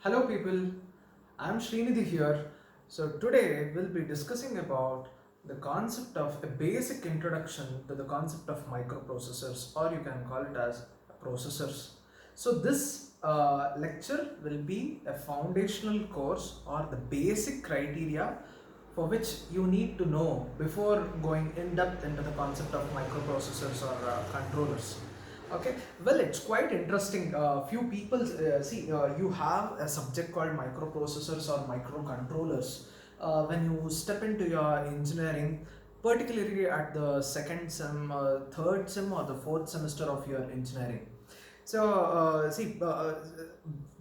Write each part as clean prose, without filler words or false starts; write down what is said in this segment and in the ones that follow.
Hello people, I am Srinidhi here. So today we'll be discussing about the concept of a basic introduction to the concept of microprocessors, or you can call it as processors. So this lecture will be a foundational course or the basic criteria for which you need to know before going in depth into the concept of microprocessors or controllers. Okay, well, it's quite interesting. Few people see you have a subject called microprocessors or microcontrollers when you step into your engineering, particularly at the second sem, third sem, or the fourth semester of your engineering. So,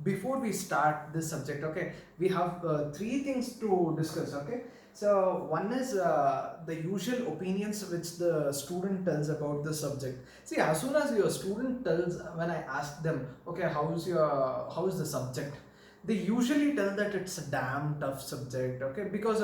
before we start this subject, okay, we have three things to discuss, okay. So, one is the usual opinions which the student tells about the subject. See, as soon as your student tells, when I ask them, okay, how is the subject? They usually tell that it's a damn tough subject, okay, because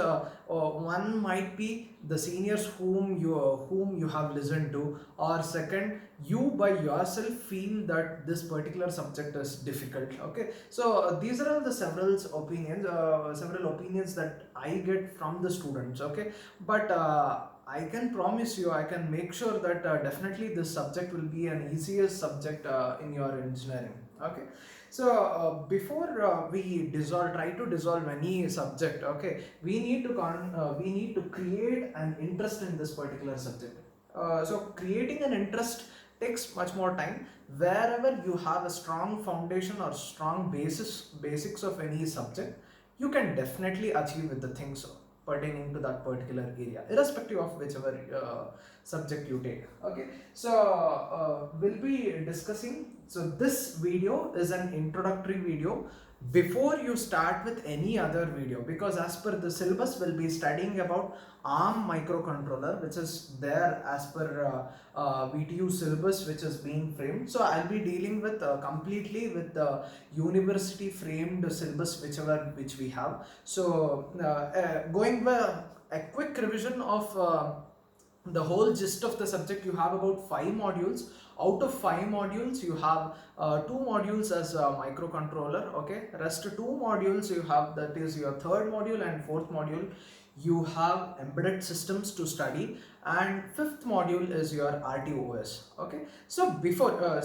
one might be the seniors whom you have listened to, or second, you by yourself feel that this particular subject is difficult. Okay, so these are all the several opinions that I get from the students. Okay, but I can promise you, I can make sure that definitely this subject will be an easiest subject in your engineering. Okay, so before try to dissolve any subject, okay, we need to create an interest in this particular subject. So creating an interest takes much more time. Wherever you have a strong foundation or strong basics of any subject, you can definitely achieve with the things pertaining to that particular area, irrespective of whichever subject you take. Okay, so we'll be discussing. So this video is an introductory video before you start with any other video, because as per the syllabus we'll be studying about ARM microcontroller, which is there as per VTU syllabus which is being framed. So I'll be dealing with completely with the university framed syllabus which we have. So going by a quick revision of the whole gist of the subject, you have about 5 modules. Out of 5 modules, you have 2 modules as a microcontroller. Okay, rest 2 modules you have, that is your third module and fourth module, you have embedded systems to study, and fifth module is your RTOS. Okay, so before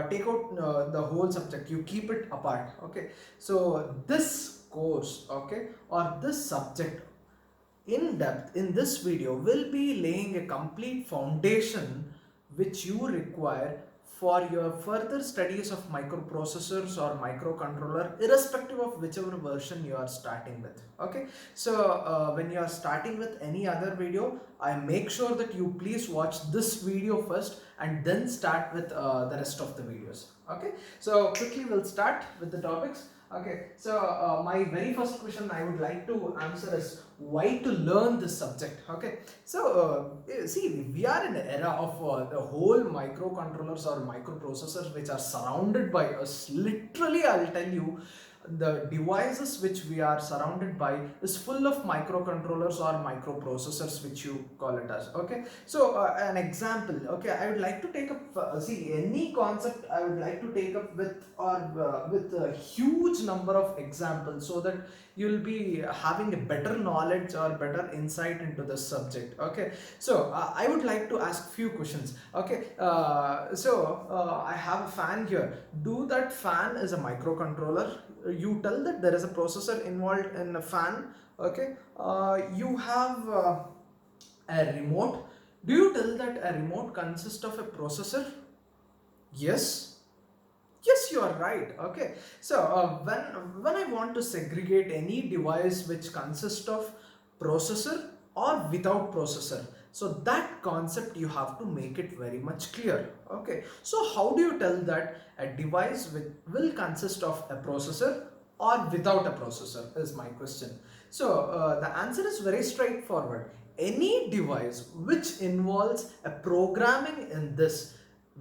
take out the whole subject, you keep it apart. Okay, so this course, okay, or this subject in depth in this video will be laying a complete foundation which you require for your further studies of microprocessors or microcontroller, irrespective of whichever version you are starting with. Okay, so when you are starting with any other video, I make sure that you please watch this video first and then start with the rest of the videos. Okay, so quickly we'll start with the topics. Okay, so my very first question I would like to answer is why to learn this subject. Okay, so see, we are in an era of the whole microcontrollers or microprocessors which are surrounded by us. Literally, I'll tell you, the devices which we are surrounded by is full of microcontrollers or microprocessors, which you call it as. Okay, so an example, okay, I would like to take up see any concept I would like to take up with with a huge number of examples, so that you'll be having a better knowledge or better insight into the subject. Okay, so I would like to ask few questions. Okay, I have a fan here. Do that fan is a microcontroller? You tell that there is a processor involved in a fan. Okay, you have a remote. Do you tell that a remote consists of a processor? Yes. Yes, you are right. Okay, so when I want to segregate any device which consists of processor or without processor, so that concept you have to make it very much clear. Okay, so how do you tell that a device will consist of a processor or without a processor is my question. So the answer is very straightforward. Any device which involves a programming in this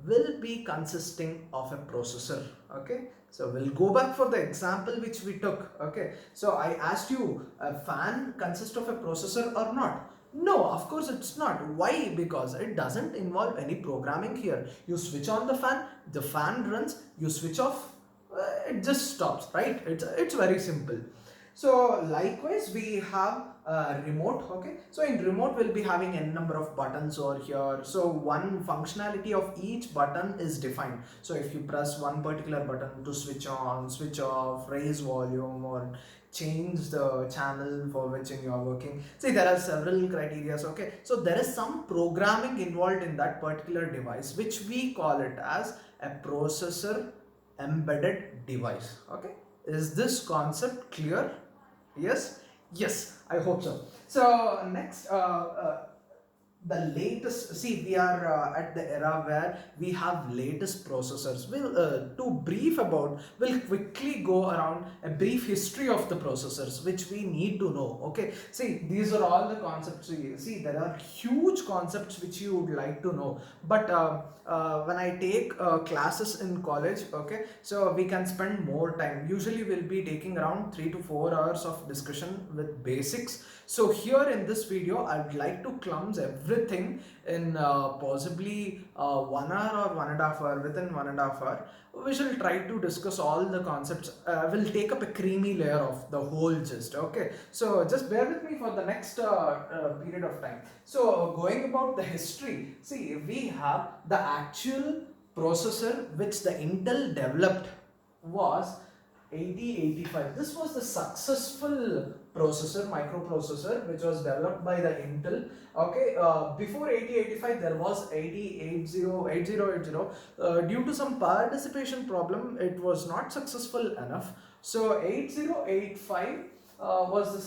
will be consisting of a processor. Okay, so we'll go back for the example which we took. Okay, so I asked you, a fan consists of a processor or not? No, of course it's not. Why? Because it doesn't involve any programming here. You switch on the fan runs, you switch off, it just stops, right? It's very simple. So likewise we have remote. Okay, so in remote we'll be having n number of buttons over here. So one functionality of each button is defined. So if you press one particular button to switch on, switch off, raise volume, or change the channel for which you are working, see there are several criterias. Okay, so there is some programming involved in that particular device, which we call it as a processor embedded device. Okay, is this concept clear? Yes, yes, I hope so. So next, the latest, see we are at the era where we have latest processors. We'll to brief about, we'll quickly go around a brief history of the processors which we need to know. Okay, see these are all the concepts. See there are huge concepts which you would like to know, but when I take classes in college, okay, so we can spend more time. Usually we'll be taking around 3 to 4 hours of discussion with basics. So here in this video I'd like to clump everything in possibly 1 hour or 1.5 hour. Within 1.5 hour we shall try to discuss all the concepts. We'll take up a creamy layer of the whole gist. Okay, so just bear with me for the next period of time. So going about the history, see we have the actual processor which the Intel developed was 8085. This was the successful processor, microprocessor, which was developed by the Intel. Okay, before 8085 there was 8080. Due to some power dissipation problem, it was not successful enough. So 8085 was the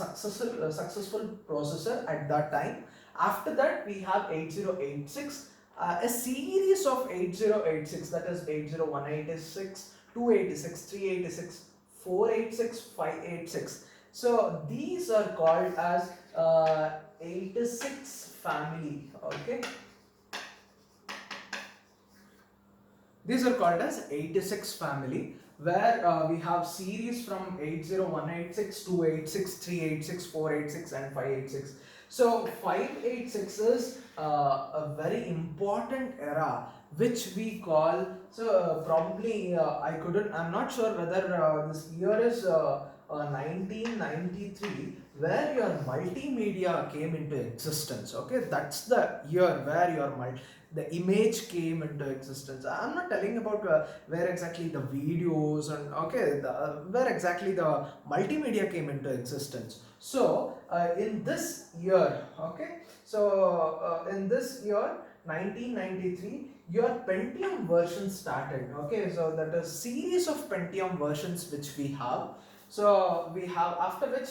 successful processor at that time. After that we have 8086, a series of 8086, that is 80186, 286, 386, 486, 586. So these are called as 86 family. Okay, these are called as 86 family, where we have series from 80186, 286, 386, 486 and 586. So 586 is a very important era which we call, so probably I'm not sure whether this year is 1993, where your multimedia came into existence. Okay, that's the year where the image came into existence. I'm not telling about where exactly the videos and okay, where exactly the multimedia came into existence. So in this year, okay, so in this year 1993, your Pentium version started. Okay, so that is series of Pentium versions which we have. So we have, after which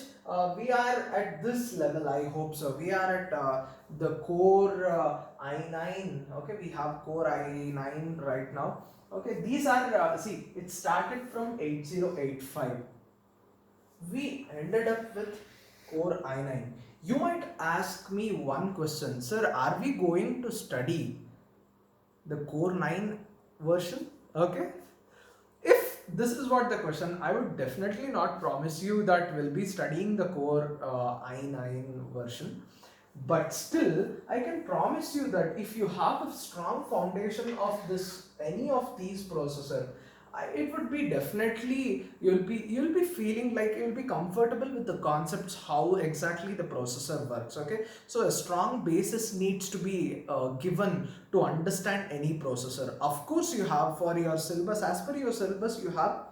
we are at this level, I hope so. We are at the core i9. Okay, we have core i9 right now. Okay, these are, see, it started from 8085. We ended up with core i9. You might ask me one question, sir, are we going to study the core 9 version? Okay, if this is what the question, I would definitely not promise you that we'll be studying the core i9 version, but still I can promise you that if you have a strong foundation of this, any of these processor, it would be definitely, you'll be feeling like you'll be comfortable with the concepts, how exactly the processor works. Okay, so a strong basis needs to be given to understand any processor. Of course you have, for your syllabus, as per your syllabus, you have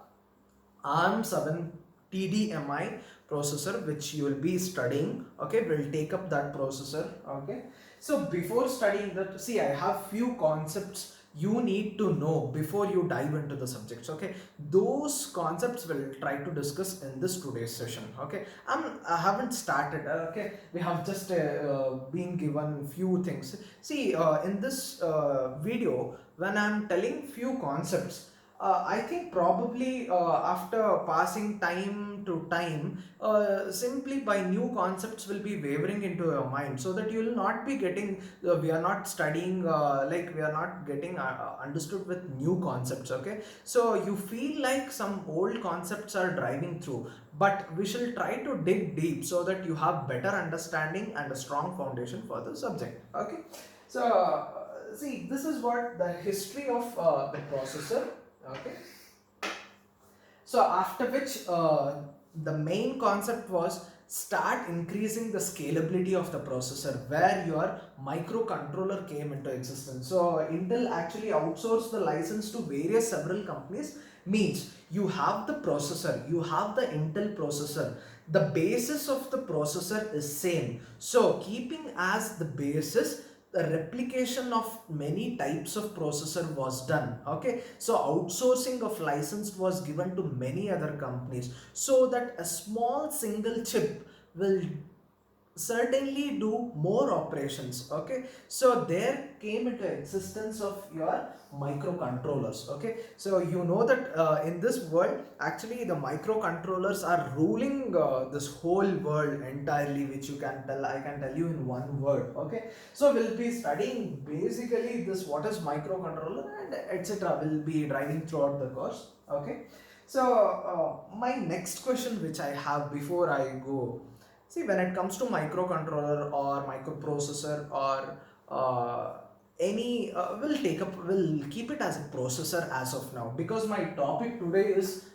ARM7 TDMI processor which you will be studying. Okay, we'll take up that processor. Okay, so before studying that, see, I have few concepts you need to know before you dive into the subjects. Okay, those concepts we'll try to discuss in this today's session. Okay, I haven't started. Okay, we have just been given few things. See, in this video, when I'm telling few concepts, I think probably after passing time to time, simply by new concepts will be wavering into your mind, so that you will not be getting, we are not studying, like we are not getting understood with new concepts. Okay, so you feel like some old concepts are driving through, but we shall try to dig deep so that you have better understanding and a strong foundation for the subject. Okay, so see, this is what the history of the processor. Okay, So after which the main concept was start increasing the scalability of the processor, where your microcontroller came into existence. So Intel actually outsourced the license to various several companies. Means you have the processor, you have the Intel processor, the basis of the processor is same. So keeping as the basis, the replication of many types of processor was done. Okay, so outsourcing of license was given to many other companies, so that a small single chip will certainly do more operations. Okay, so there came into existence of your microcontrollers. Okay, so you know that in this world actually the microcontrollers are ruling this whole world entirely, which I can tell you in one word. Okay, so we'll be studying basically this, what is microcontroller and etc. We'll be driving throughout the course. Okay, so my next question which I have before I go. See, when it comes to microcontroller or microprocessor or we'll keep it as a processor as of now, because my topic today is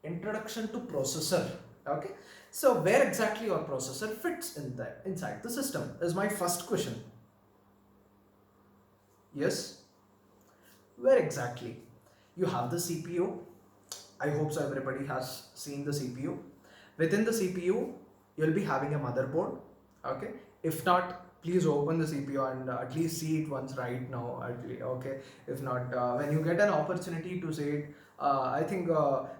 introduction to processor. Okay, so where exactly your processor fits inside the system is my first question. Yes, where exactly? You have the CPU. I hope so everybody has seen the CPU. Within the CPU, you'll be having a motherboard. Okay, if not, please open the CPU and at least see it once right now. Okay, if not, when you get an opportunity to see it, I think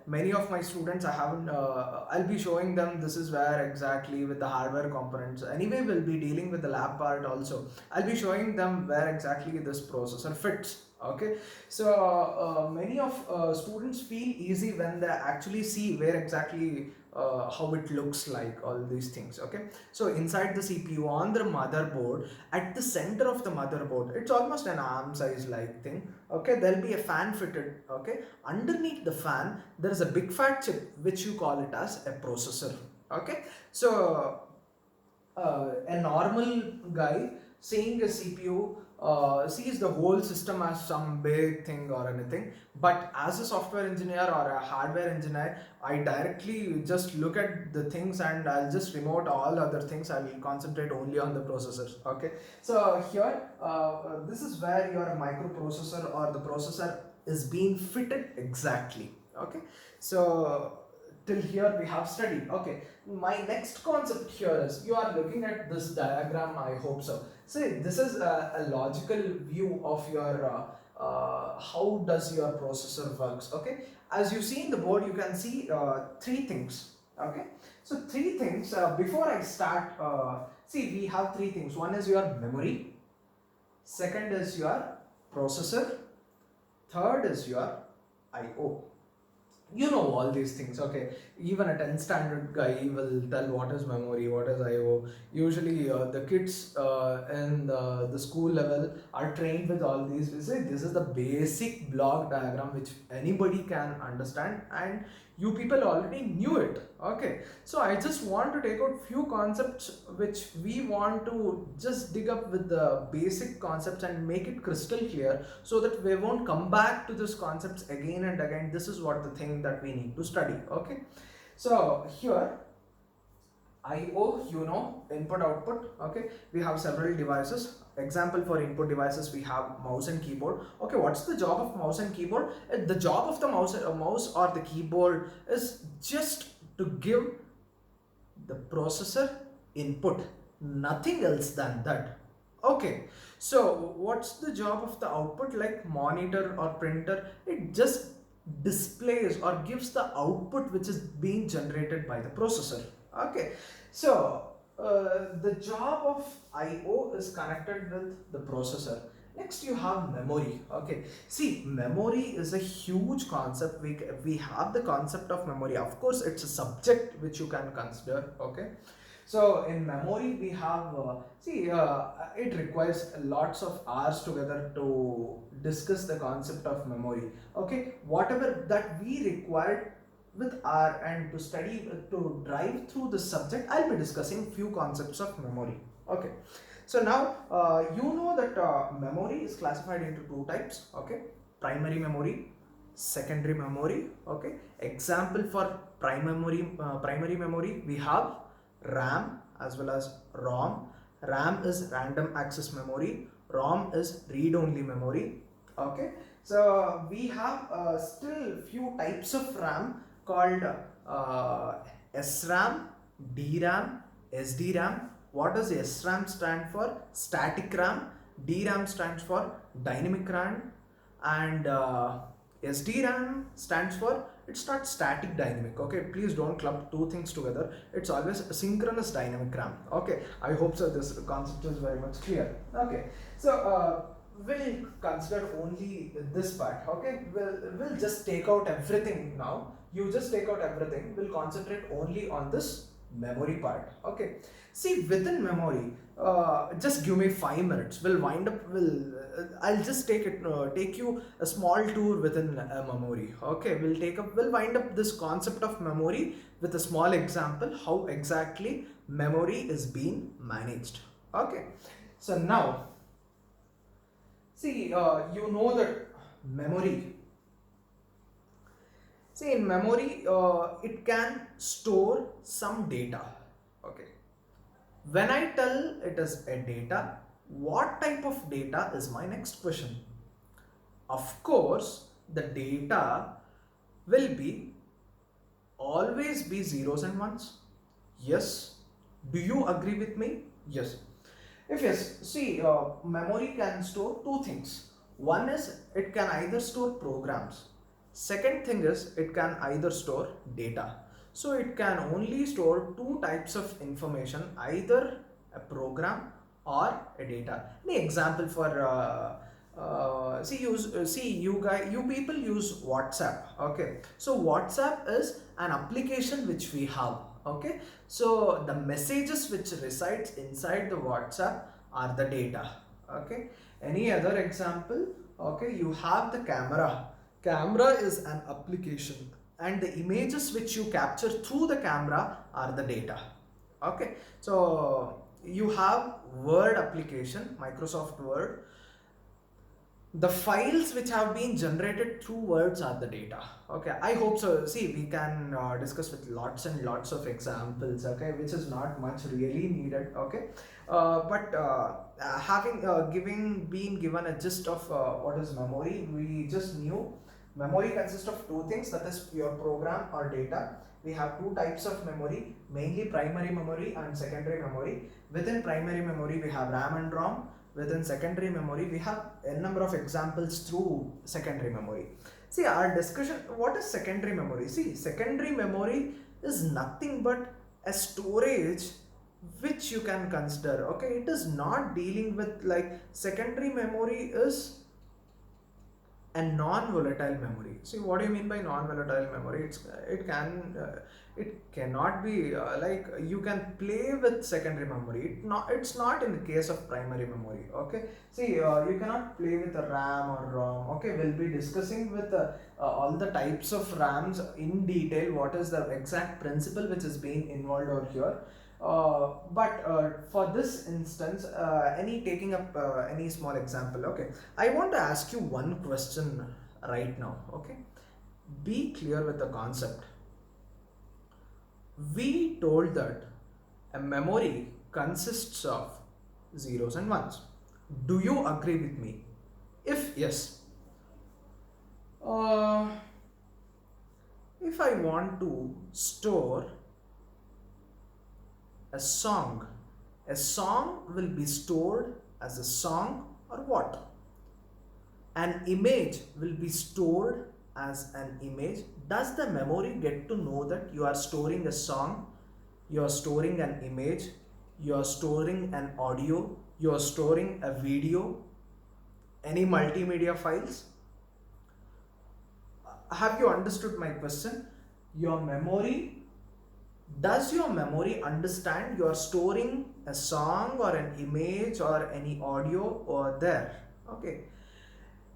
many of my students, I haven't. I'll be showing them this is where exactly with the hardware components. Anyway, we'll be dealing with the lab part also. I'll be showing them where exactly this processor fits. Okay, so many of students feel easy when they actually see where exactly how it looks like, all these things. Okay, so inside the CPU on the motherboard, at the center of the motherboard, it's almost an arm size like thing. Okay, there'll be a fan fitted. Okay, underneath the fan there is a big fat chip which you call it as a processor. Okay, so a normal guy seeing a CPU sees the whole system as some big thing or anything. But as a software engineer or a hardware engineer, I directly just look at the things and I'll just remote all other things. I will concentrate only on the processors. Okay, so here this is where your microprocessor or the processor is being fitted exactly. Okay, so till here we have studied. Okay, my next concept here is, you are looking at this diagram, I hope so. See, this is a logical view of your how does your processor works. Okay, as you see in the board, you can see three things. Okay, so three things. Before I start, see, we have three things. One is your memory, second is your processor, third is your IO. You know all these things. Okay, even a 10th standard guy will tell what is memory, what is IO. Usually the kids in the school level are trained with all these. We say this is the basic block diagram which anybody can understand, and you people already knew it. Okay, so I just want to take out few concepts which we want to just dig up with the basic concepts and make it crystal clear, so that we won't come back to this concepts again and again. This is what the thing that we need to study. Okay, so here IO, you know, input output. Okay, we have several devices. Example for input devices, we have mouse and keyboard. Okay, what's the job of mouse and keyboard? The job of the mouse or the keyboard is just to give the processor input, nothing else than that. Okay, so what's the job of the output? Like monitor or printer, it just displays or gives the output which is being generated by the processor. Okay, so the job of IO is connected with the processor. Next you have memory. Okay, see, memory is a huge concept. We have the concept of memory. Of course, it's a subject which you can consider. Okay, so in memory we have it requires lots of hours together to discuss the concept of memory. Okay, whatever that we required with R and to study to drive through the subject, I'll be discussing few concepts of memory. Okay, so now you know that memory is classified into two types. Okay, primary memory secondary memory. Okay, example for primary memory, we have RAM as well as ROM. RAM is random access memory, ROM is read only memory. Okay, so we have still few types of RAM called SRAM, DRAM, SDRAM. What does SRAM stand for? Static RAM. DRAM stands for dynamic RAM, and SDRAM stands for, it's not static dynamic. Okay, please don't club two things together. It's always synchronous dynamic RAM. Okay, I hope so this concept is very much clear. Okay, so we'll consider only this part. Okay, we'll just take out everything now. You just take out everything. We'll concentrate only on this memory part. Okay, see, within memory, just give me 5 minutes. We'll wind up. I'll just take you a small tour within a memory. Okay, we'll wind up this concept of memory with a small example how exactly memory is being managed. Okay, so now see, you know that memory. See, in memory, it can store some data. Okay, when I tell it is a data, what type of data is my next question? Of course, the data will be always be zeros and ones. Yes. Do you agree with me? Yes. If yes, see, memory can store two things. One is it can either store programs. Second thing is it can either store data. So it can only store two types of information, either a program or a data. Any example for you people use WhatsApp. Okay, so WhatsApp is an application which we have. Okay, so the messages which resides inside the WhatsApp are the data. Okay, any other example? Okay, you have the camera. Camera is an application, and the images which you capture through the camera are the data. Okay, so you have Word application, Microsoft Word. The files which have been generated through words are the data. Okay, I hope so. See, we can discuss with lots and lots of examples. Okay, which is not much really needed. Okay, but having being given a gist of what is memory, we just knew memory consists of two things, that is your program or data. We have two types of memory, mainly primary memory and secondary memory. Within primary memory, we have RAM and ROM. Within secondary memory, we have a number of examples through secondary memory. See, our discussion, what is secondary memory? See, secondary memory is nothing but a storage which you can consider. Okay, it is not dealing with, like, secondary memory is a non-volatile memory. See, what do you mean by non-volatile memory? It cannot be like you can play with secondary memory. It's not in the case of primary memory. Okay, see, you cannot play with a RAM or ROM. Okay, we'll be discussing with all the types of RAMs in detail. What is the exact principle which is being involved over here? But for this instance, taking up any small example. Okay, I want to ask you one question right now. Okay, be clear with the concept. We told that a memory consists of zeros and ones. Do you agree with me? If yes, if I want to store a song will be stored as a song, or what? An image will be stored as an image. Does the memory get to know that you are storing a song, you are storing an image, you are storing an audio, you are storing a video, any multimedia files? Have you understood my question? Does your memory understand you are storing a song or an image or any audio over there? Okay.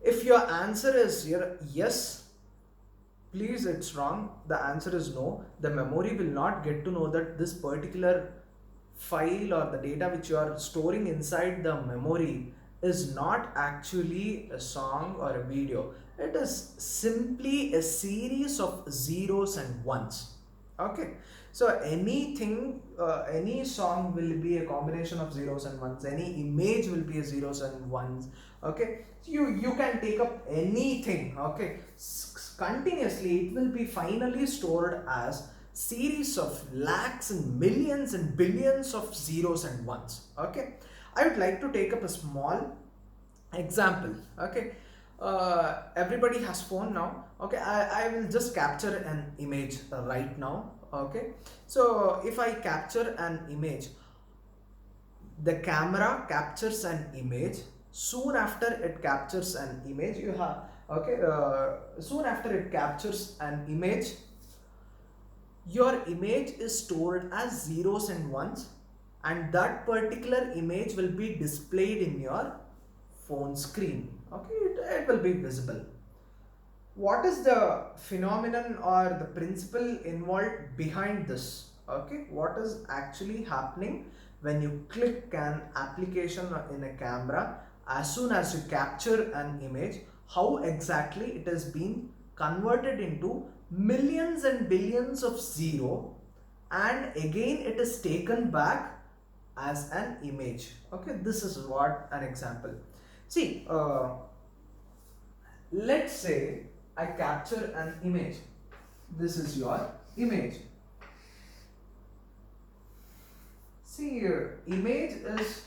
If your answer is yes, please, it's wrong. The answer is no. The memory will not get to know that this particular file or the data which you are storing inside the memory is not actually a song or a video. It is simply a series of zeros and ones. Okay, so anything, any song will be a combination of zeros and ones. Any image will be a zeros and ones. Okay, you can take up anything. Okay, continuously it will be finally stored as series of lakhs and millions and billions of zeros and ones. Okay, I would like to take up a small example. Okay, everybody has phone now. Okay, I will just capture an image right now. Okay, so if I capture an image, the camera captures an image. Soon after it captures an image, you have, okay, soon after it captures an image, your image is stored as zeros and ones, and that particular image will be displayed in your phone screen. Okay, it will be visible. What is the phenomenon or the principle involved behind this? Okay, what is actually happening when you click an application in a camera? As soon as you capture an image, how exactly it has been converted into millions and billions of zero, and again it is taken back as an image. Okay, this is what an example. See, let's say I capture an image. This is your image. See, your image is,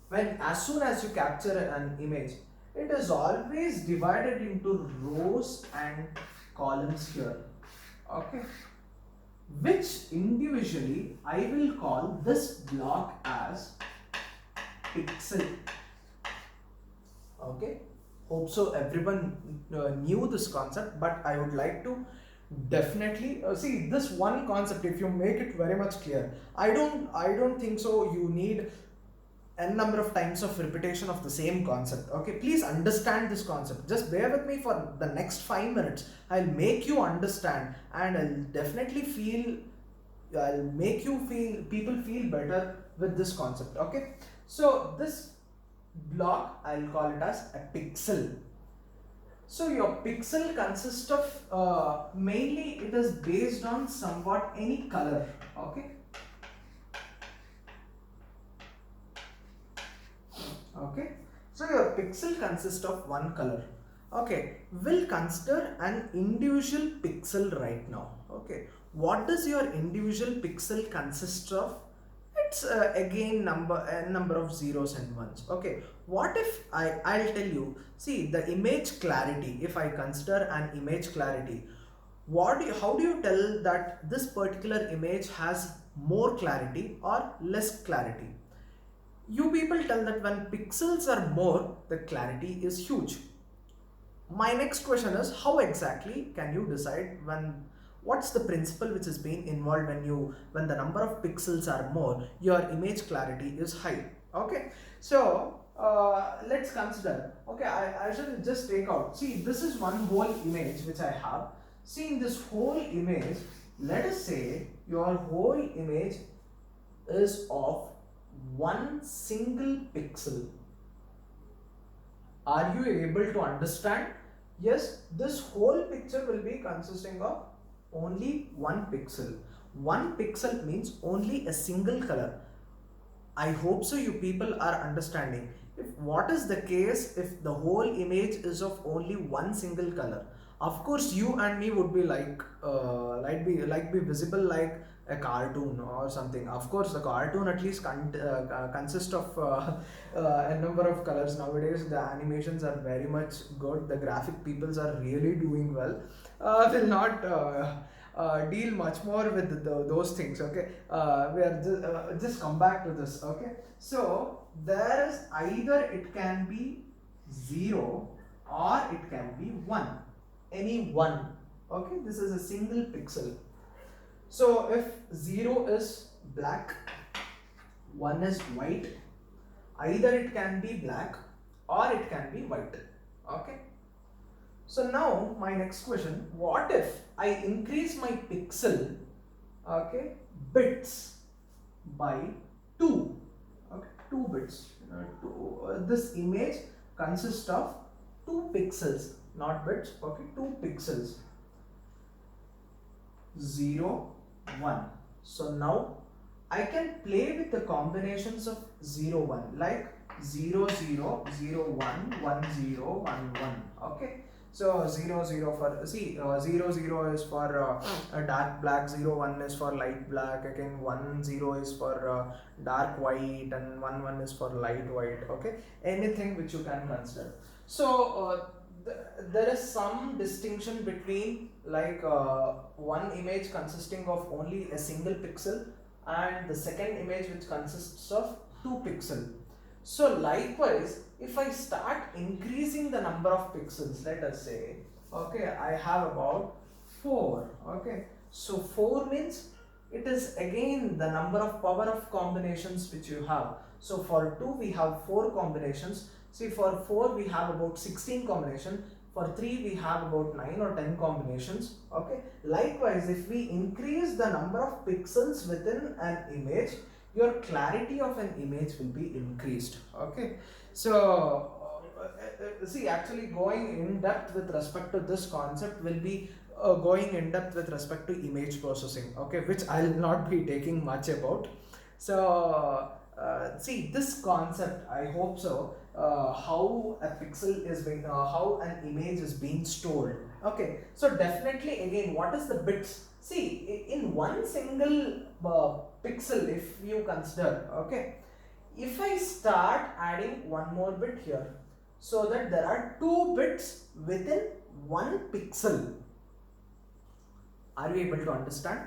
when as soon as you capture an image, it is always divided into rows and columns here. Okay, which individually I will call this block as pixel. Okay, hope so everyone knew this concept, but I would like to definitely see this one concept. If you make it very much clear, I don't think so you need n number of times of repetition of the same concept. Okay, please understand this concept. Just bear with me for the next 5 minutes. I'll make you understand, and I'll make you feel, people feel better with this concept. Okay, so this block, I'll call it as a pixel. So your pixel consists of mainly it is based on somewhat any color. Okay, okay, so your pixel consists of one color. Okay, we'll consider an individual pixel right now. Okay, what does your individual pixel consist of? It's again number of zeros and ones. Okay, what if I'll tell you, see the image clarity. If I consider an image clarity, how do you tell that this particular image has more clarity or less clarity? You people tell that when pixels are more, the clarity is huge. My next question is, how exactly can you decide what's the principle which is being involved when the number of pixels are more, your image clarity is high? Okay, so let's consider. Okay, I should just take out, see this is one whole image which I have. See, in this whole image, let us say your whole image is of one single pixel. Are you able to understand? Yes, this whole picture will be consisting of only one pixel. One pixel means only a single color. I hope so you people are understanding. If what is the case if the whole image is of only one single color? Of course, you and me would be like be visible like a cartoon or something. Of course, the cartoon at least consists of a number of colors. Nowadays, the animations are very much good. The graphic peoples are really doing well. Will not deal much more with those things. Okay, we are just come back to this. Okay, so there is either it can be 0 or it can be 1, any one. Okay, this is a single pixel. So if 0 is black, 1 is white, either it can be black or it can be white. Okay, so now my next question, what if I increase my pixel, okay, bits by 2? Okay, 2 bits, this image consists of 2 pixels, not bits, okay, 2 pixels, 0, 1. So now I can play with the combinations of 0, 1, like 0, 0, 0, 1, 1, 0, 1, 1, okay. So 0, 0 for, see, 0, 0 is for a dark black, 0, 1 is for light black, again 1, 0 is for dark white, and 1, 1 is for light white, okay, anything which you can consider. So there is some distinction between like one image consisting of only a single pixel and the second image which consists of 2 pixels. So likewise, if I start increasing the number of pixels, let us say, okay, I have about 4, okay, so 4 means it is again the number of power of combinations which you have. So for 2 we have 4 combinations. See, for 4 we have about 16 combinations. For 3 we have about 9 or 10 combinations, okay. Likewise, if we increase the number of pixels within an image, your clarity of an image will be increased, okay. So see, actually going in depth with respect to this concept will be going in depth with respect to image processing, okay, which I'll not be taking much about. So see, this concept, I hope so, how a pixel is being, how an image is being stored, okay. So definitely, again, what is the bits? See, in one single pixel, if you consider, okay, if I start adding one more bit here, so that there are 2 bits within 1 pixel. Are you able to understand?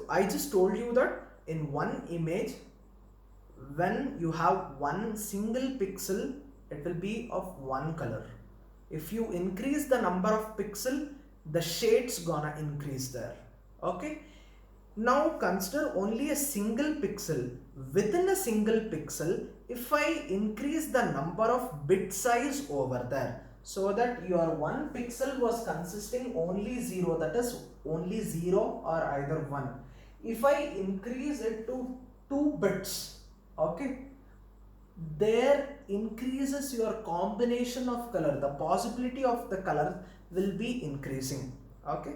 I just told you that in one image, when you have one single pixel, it will be of one color. If you increase the number of pixel, the shades gonna increase there, okay. Now consider only a single pixel. Within a single pixel, if I increase the number of bit size over there, so that your one pixel was consisting only 0, that is only 0 or either 1. If I increase it to 2 bits, okay, there increases your combination of color, the possibility of the color will be increasing, okay.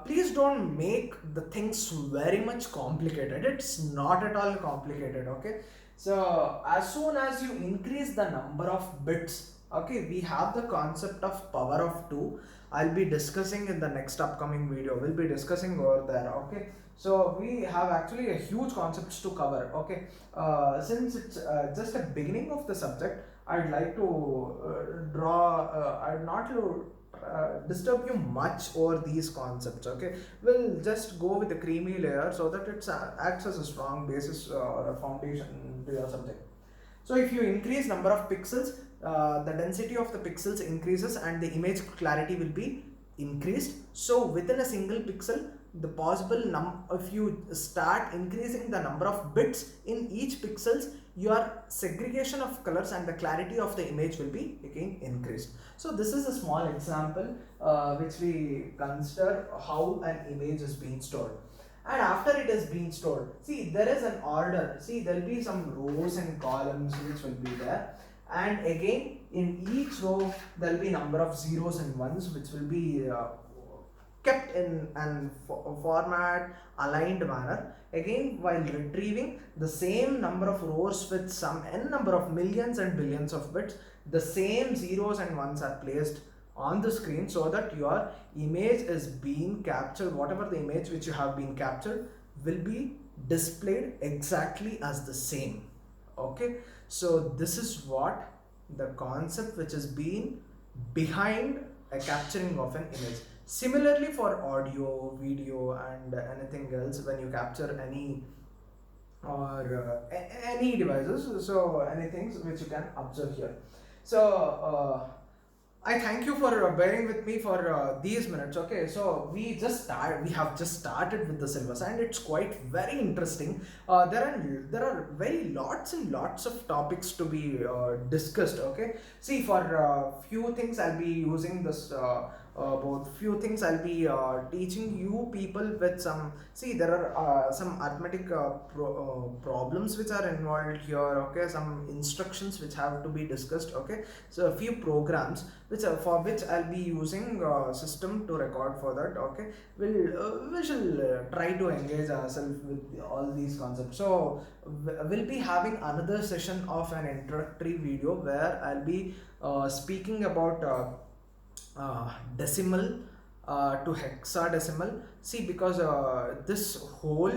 Please don't make the things very much complicated. It's not at all complicated, okay. So as soon as you increase the number of bits, okay, we have the concept of power of 2. I'll be discussing in the next upcoming video. We'll be discussing over there, okay. So we have actually a huge concepts to cover, okay. Since it's just a beginning of the subject, I'd like to I'd not to disturb you much over these concepts, okay. We'll just go with the creamy layer so that it acts as a strong basis or a foundation to your subject. So if you increase number of pixels, the density of the pixels increases and the image clarity will be increased. So within a single pixel, the possible if you start increasing the number of bits in each pixels, your segregation of colors and the clarity of the image will be again increased. So this is a small example which we consider how an image is being stored. And after it is being stored, see, there is an order. See, there will be some rows and columns which will be there, and again in each row there will be number of zeros and ones which will be kept in an format aligned manner. Again, while retrieving the same number of rows with some n number of millions and billions of bits, the same zeros and ones are placed on the screen so that your image is being captured. Whatever the image which you have been captured will be displayed exactly as the same, okay. So this is what the concept which is being behind a capturing of an image. Similarly for audio, video and anything else, when you capture any or any devices, so anything which you can observe here. So I thank you for bearing with me for these minutes, okay. So we have just started with the syllabus and it's quite very interesting. There are very lots and lots of topics to be discussed, okay. See, for few things I'll be using this about few things. I'll be teaching you people with some, see there are some arithmetic problems which are involved here, okay, some instructions which have to be discussed, okay. So a few programs which are, for which I'll be using system to record for that, okay. We shall try to engage ourselves with all these concepts. So we'll be having another session of an introductory video where I'll be speaking about decimal to hexadecimal. See, because this whole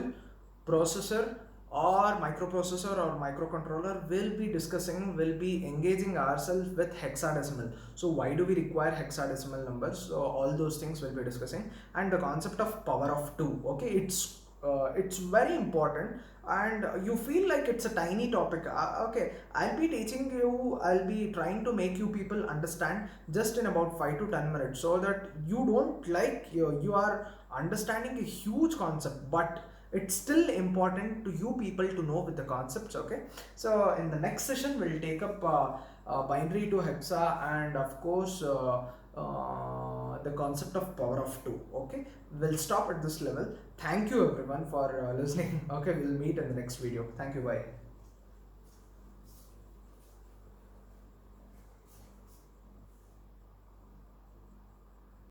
processor or microprocessor or microcontroller will be engaging ourselves with hexadecimal. So why do we require hexadecimal numbers? So all those things we'll be discussing, and the concept of power of 2, okay. It's very important, and you feel like it's a tiny topic, okay. I'll be trying to make you people understand just in about 5 to 10 minutes, so that you don't like you are understanding a huge concept, but it's still important to you people to know with the concepts, okay. So in the next session we'll take up binary to hexa, and of course the concept of power of 2, okay. We'll stop at this level. Thank you everyone for listening. Okay, we'll meet in the next video. Thank you, bye.